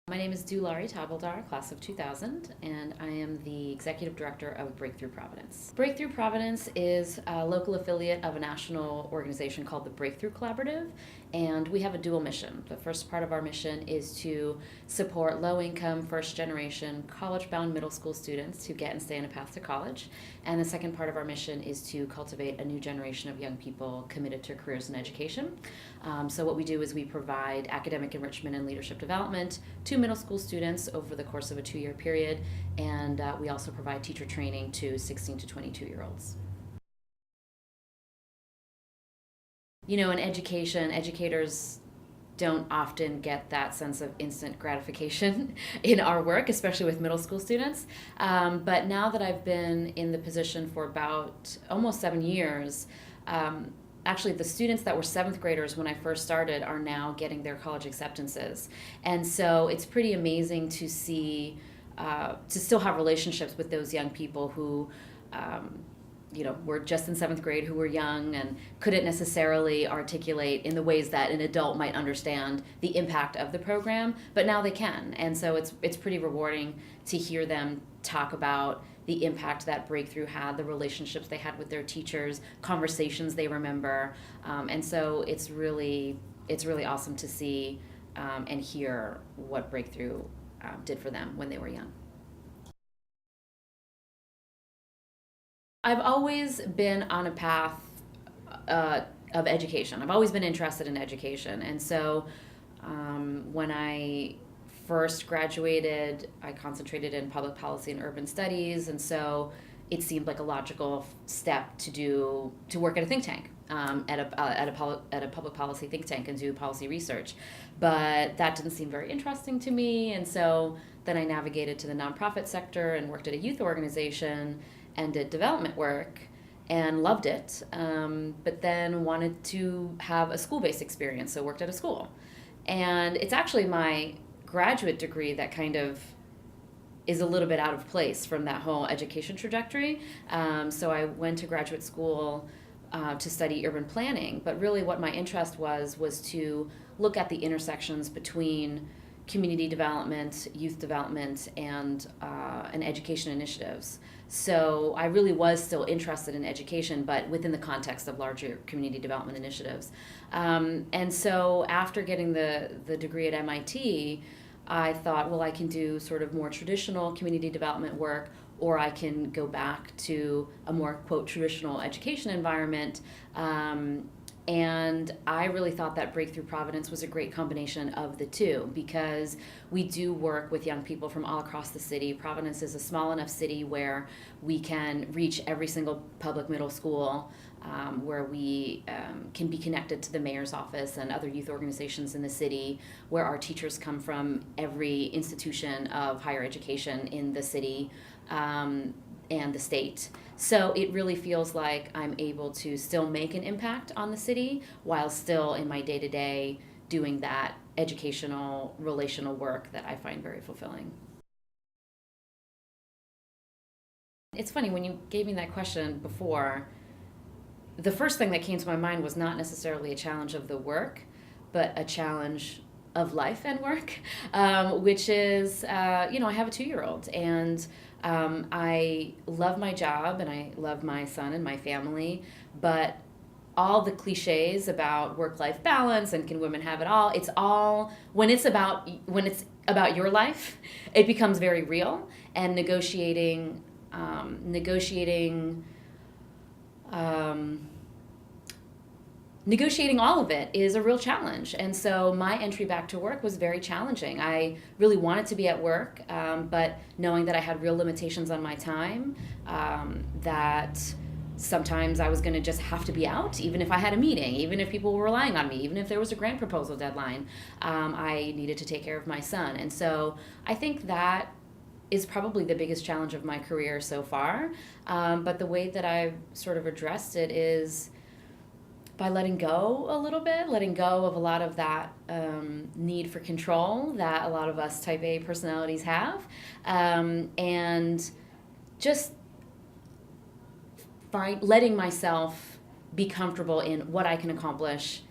My name is Dulari Tahbildar, class of 2000, and I am the executive director of Breakthrough Providence. Breakthrough Providence is a local affiliate of a national organization called the Breakthrough Collaborative, and we have a dual mission. The first part of our mission is to support low-income, first-generation, college-bound middle school students to get and stay on a path to college, and the second part of our mission is to cultivate a new generation of young people committed to careers in education. So what we do is we provide academic enrichment and leadership development to middle school students over the course of a 2-year period, and we also provide teacher training to 16 to 22-year-olds. You know, in education, educators don't often get that sense of instant gratification in our work, especially with middle school students. But now that I've been in the position for about almost 7 years, actually the students that were 7th graders when I first started are now getting their college acceptances. And so it's pretty amazing to see, to still have relationships with those young people who, were just in 7th grade, who were young and couldn't necessarily articulate in the ways that an adult might understand the impact of the program, but now they can. And so it's pretty rewarding to hear them talk about the impact that Breakthrough had, the relationships they had with their teachers, conversations they remember, and so it's really awesome to see and hear what Breakthrough did for them when they were young. I've always been on a path of education. I've always been interested in education, and so when I first graduated, I concentrated in public policy and urban studies, and so it seemed like a logical step to work at a think tank, at a public policy think tank, and do policy research. But that didn't seem very interesting to me, and so then I navigated to the nonprofit sector and worked at a youth organization and did development work and loved it, but then wanted to have a school-based experience, so worked at a school. And it's actually my graduate degree that kind of is a little bit out of place from that whole education trajectory. So I went to graduate school to study urban planning, but really what my interest was to look at the intersections between community development, youth development, and education initiatives. So I really was still interested in education, but within the context of larger community development initiatives. And so after getting the degree at MIT, I thought, well, I can do sort of more traditional community development work, or I can go back to a more, quote, traditional education environment. And I really thought that Breakthrough Providence was a great combination of the two, because we do work with young people from all across the city. Providence is a small enough city where we can reach every single public middle school, where we can be connected to the mayor's office and other youth organizations in the city, where our teachers come from every institution of higher education in the city and the state. So it really feels like I'm able to still make an impact on the city while still in my day-to-day doing that educational, relational work that I find very fulfilling. It's funny, when you gave me that question before, the first thing that came to my mind was not necessarily a challenge of the work, but a challenge of life and work, which is, I have a 2-year-old, and I love my job and I love my son and my family, but all the cliches about work-life balance and can women have it all, it's all, when it's about your life, it becomes very real, and negotiating all of it is a real challenge. And so my entry back to work was very challenging. I really wanted to be at work, but knowing that I had real limitations on my time, that sometimes I was going to just have to be out, even if I had a meeting, even if people were relying on me, even if there was a grant proposal deadline, I needed to take care of my son. And so I think that is probably the biggest challenge of my career so far. But the way that I've sort of addressed it is by letting go a little bit, letting go of a lot of that need for control that a lot of us type A personalities have, and just letting myself be comfortable in what I can accomplish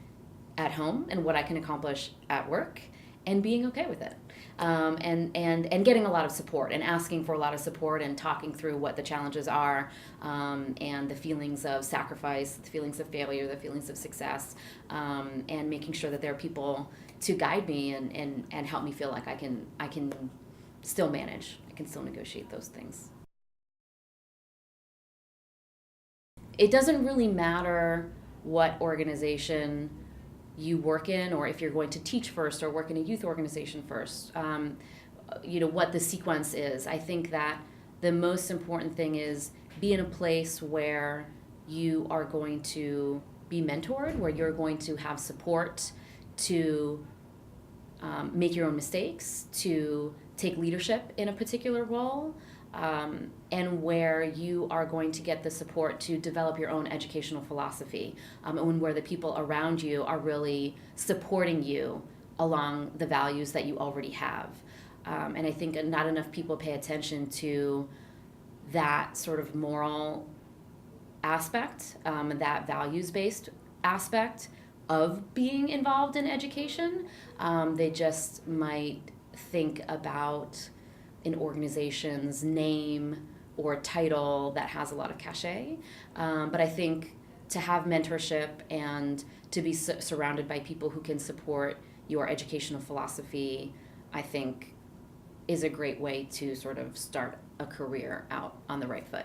at home and what I can accomplish at work, and being okay with it. And getting a lot of support and asking for a lot of support and talking through what the challenges are, and the feelings of sacrifice, the feelings of failure, the feelings of success, and making sure that there are people to guide me and help me feel like I can still manage, I can still negotiate those things. It doesn't really matter what organization you work in, or if you're going to teach first or work in a youth organization first, what the sequence is. I think that the most important thing is be in a place where you are going to be mentored, where you're going to have support to make your own mistakes, to take leadership in a particular role, and where you are going to get the support to develop your own educational philosophy, and where the people around you are really supporting you along the values that you already have. And I think not enough people pay attention to that sort of moral aspect, that values-based aspect of being involved in education. They just might think about an organization's name or title that has a lot of cachet. But I think to have mentorship and to be surrounded by people who can support your educational philosophy, I think is a great way to sort of start a career out on the right foot.